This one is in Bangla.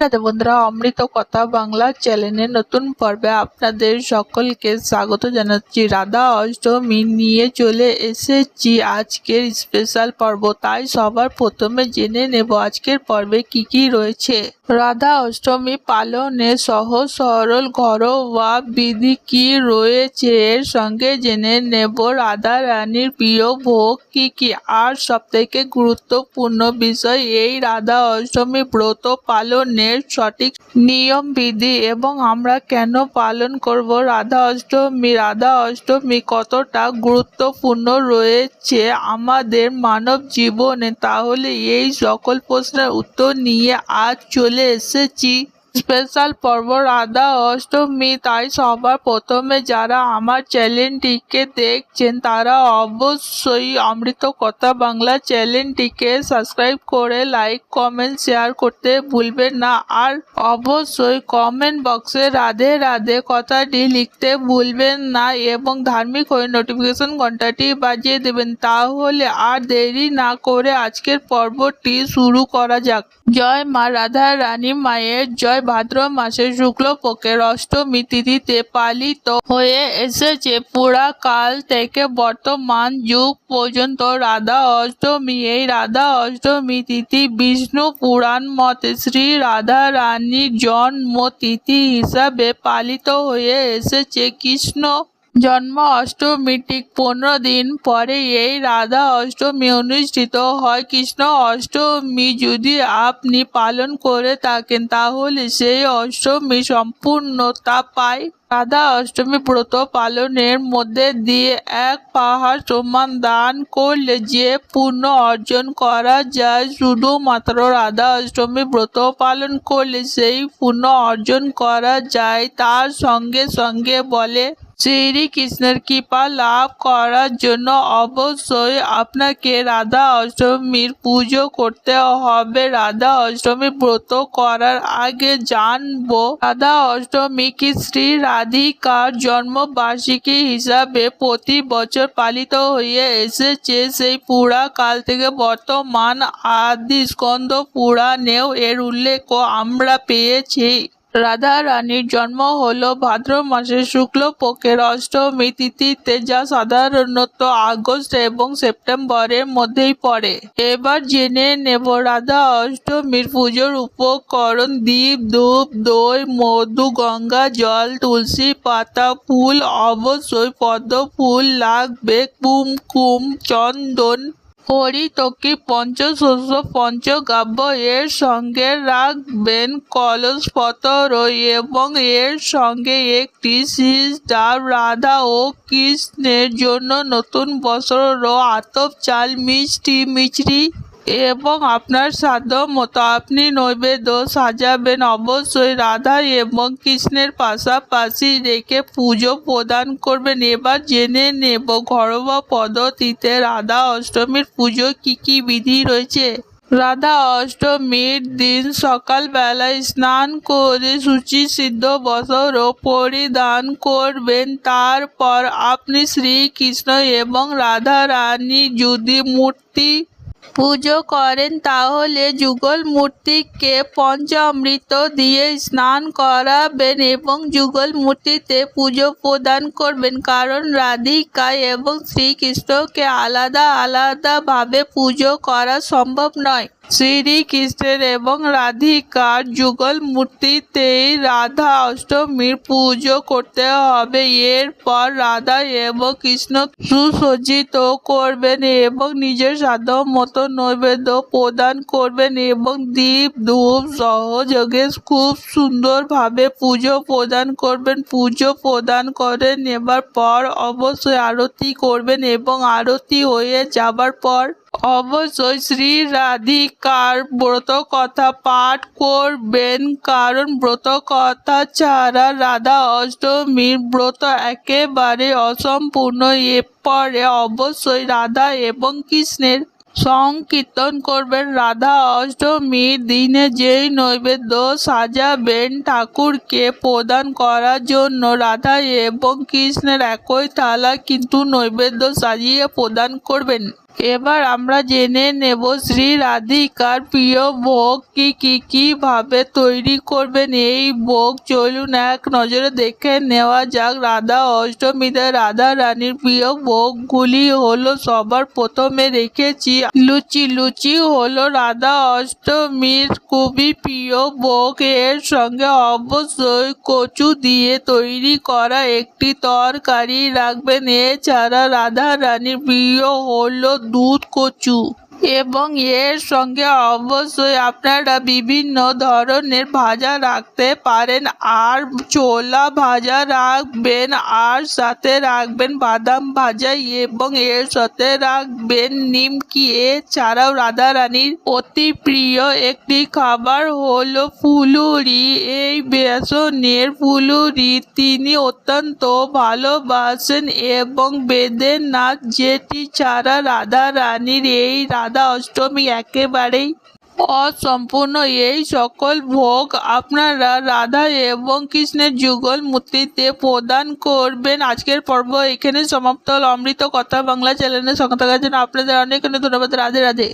সাথে বন্ধুরা অমৃত কথা বাংলা চ্যানেলের নতুন পর্বে আপনাদের সকলকে স্বাগত জানাচ্ছি। রাধা অষ্টমী নিয়ে চলে এসেছি আজকের স্পেশাল পর্ব, তাই সবার প্রথমে জেনে নেব আজকের পর্বে কি কি রয়েছে। রাধা অষ্টমী পালনে সহজ সরল ঘরোয়া বিধি কি রয়েছে, এর সঙ্গে জেনে নেব রাধা রানীর প্রিয় ভোগ কি কি। আর সবথেকে গুরুত্বপূর্ণ বিষয়, এই রাধা অষ্টমী ব্রত পালনের সঠিক নিয়ম বিধি এবং আমরা কেন পালন করব রাধা অষ্টমী। রাধা অষ্টমী কতটা গুরুত্বপূর্ণ রয়েছে আমাদের মানব জীবনে, তাহলে এই সকল প্রশ্নের উত্তর নিয়ে আজ চলে এসেছি স্পেশাল পর্ব রাধা অষ্টমী। তাই সবার প্রথমে যারা আমার চ্যানেলটিকে দেখছেন তারা অবশ্যই অমৃত কথা বাংলা চ্যানেলটিকে সাবস্ক্রাইব করে লাইক কমেন্ট শেয়ার করতে ভুলবেন না। আর অবশ্যই কমেন্ট বক্সে রাধে রাধে কথাটি লিখতে ভুলবেন না এবং ধার্মিক হয়ে নোটিফিকেশন ঘন্টাটি বাজিয়ে দেবেন। তাহলে আর দেরি না করে আজকের পর্বটি শুরু করা যাক। জয় মা রাধা রানী মায়ের জয়। ভাদ্র মাসের শুক্লপক্ষের অষ্টমী তিথিতে পালিত হয়ে এসেছে পুরাকাল থেকে বর্তমান যুগ পর্যন্ত রাধা অষ্টমী। এই রাধা অষ্টমী তিথি বিষ্ণু পুরাণ মতে শ্রী রাধা রানীর জন্ম তিথি হিসাবে পালিত হয়ে এসেছে। কৃষ্ণ জন্ম অষ্টমী ঠিক 15 দিন পরে এই রাধা অষ্টমী অনুষ্ঠিত হয়। কৃষ্ণ অষ্টমী যদি আপনি পালন করে থাকেন তাহলে সেই অষ্টমী সম্পূর্ণতা পায়। রাধা অষ্টমী ব্রত পালনের মধ্যে দিয়ে এক পাহাড় সমান দান করলে যে পুণ্য অর্জন করা যায়, শুধুমাত্র রাধা অষ্টমী ব্রত পালন করলে সেই পুণ্য অর্জন করা যায়। তার সঙ্গে সঙ্গে বলে শ্রীকৃষ্ণের কৃপা লাভ করার জন্য অবশ্যই আপনাকে রাধা অষ্টমীর পুজো করতে হবে। রাধা অষ্টমী ব্রত করার আগে জানবো রাধা অষ্টমী কি শ্রী রাধিকার জন্মবার্ষিকী হিসাবে প্রতি বছর পালিত হয়ে এসেছে। সেই পুরাকাল থেকে বর্তমান আদি স্কন্দ পুরাণেও এর উল্লেখ আমরা পেয়েছি। রাধা রানীর জন্ম হলো ভাদ্র মাসের শুক্লপক্ষের অষ্টমী তিথিতে, যা সাধারণত আগস্ট এবং সেপ্টেম্বরের মধ্যেই পড়ে। এবার জেনে নেব রাধা অষ্টমীর পুজোর উপকরণ। দীপ, ধূপ, দই, মধু, গঙ্গা জল, তুলসী পাতা, ফুল, অবশ্যই পদ্ম ফুল লাগবে, কুমকুম, চন্দন, হরিতকি, পঞ্চশস্য, পঞ্চগাব্য। এর সঙ্গে রাখবেন কলস পতর এবং এর সঙ্গে একটি শীষ ডাব। রাধা ও কৃষ্ণের জন্য নতুন বস্ত্র, আতপ চাল, মিষ্টি, মিছরি এবং আপনার সাধ্য মতো আপনি নৈবেদ্য সাজাবেন। অবশ্যই রাধা এবং কৃষ্ণের পাশাপাশি রেখে পুজো প্রদান করবেন। এবার জেনে নেব ঘরোয়া পদ্ধতিতে রাধা অষ্টমীর পুজো কি কি বিধি রয়েছে। রাধা অষ্টমীর দিন সকালবেলায় স্নান করে শুচি সিদ্ধ বস্ত্র পরিধান করবেন। তারপর আপনি শ্রীকৃষ্ণ এবং রাধা রানী যদি মূর্তি পুজো করেন তাহলে যুগল মূর্তিকে পঞ্চামৃত দিয়ে স্নান করাবেন এবং যুগল মূর্তিতে পুজো প্রদান করবেন, কারণ রাধিকা এবং শ্রীকৃষ্ণকে আলাদা আলাদা ভাবে পুজো করা সম্ভব নয়। শ্রীকৃষ্ণের এবং রাধিকার যুগল মূর্তিতেই রাধা অষ্টমীর পুজো করতে হবে। এরপর রাধা এবং কৃষ্ণ সুসজ্জিত করবেন এবং নিজের সাধ্য মতো নৈবেদ্য প্রদান করবেন এবং দীপ ধূপ সহযোগে খুব সুন্দরভাবে পুজো প্রদান করবেন। পুজো প্রদান করে নেবার পর অবশ্যই আরতি করবেন এবং আরতি হয়ে যাবার পর অবশ্যই শ্রী রাধিকার ব্রত কথা পাঠ করবেন, কারণ ব্রত কথা ছাড়া রাধা অষ্টমীর ব্রত একেবারে অসম্পূর্ণ। এরপরে অবশ্যই রাধা এবং কৃষ্ণের সংকীর্তন করবেন। রাধা অষ্টমীর দিনে যেই নৈবেদ্য সাজাবেন ঠাকুরকে প্রদান করার জন্য, রাধা এবং কৃষ্ণের একই থালা কিন্তু নৈবেদ্য সাজিয়ে প্রদান করবেন। এবার আমরা জেনে নেব শ্রী রাধিকার প্রিয় ভোগ কিভাবে তৈরি করবেন এই ভোগ। চলুন এক নজরে দেখে নেওয়া যাক। রাধা অষ্টমীতে রাধা রানীর প্রিয় ভোগগুলি হলো, সবার প্রথমে রেখেছি লুচি। লুচি হলো রাধা অষ্টমীর খুবই প্রিয় ভোগ। এর সঙ্গে অবশ্যই কচু দিয়ে তৈরি করা একটি তরকারি রাখবেন। এছাড়া রাধা রানীর প্রিয় হলো দুধ কচু এবং এর সঙ্গে অবশ্যই আপনারা বিভিন্ন ধরনের ভাজা রাখতে পারেন। আর ছোলা ভাজা রাখবেন, আর সাথে রাখবেন বাদাম ভাজা এবং এর সাথে রাখবেন নিমকি। এছাড়াও রাধা রানীর অতি প্রিয় একটি খাবার হলো ফুলুরি। এই বেসনের ফুলুরি তিনি অত্যন্ত ভালোবাসেন এবং বেদের নাচ, যেটি ছাড়া রাধা রানীর এই রাধা অষ্টমী একেবারেই অসম্পূর্ণ। এই সকল ভোগ আপনারা রাধা এবং কৃষ্ণের যুগল মূর্তিতে প্রদান করবেন। আজকের পর্ব এখানে সমাপ্ত হল। অমৃত কথা বাংলা চ্যানেলের সঙ্গে থাকার জন্য আপনাদের অনেক অনেক ধন্যবাদ। রাধে রাধে।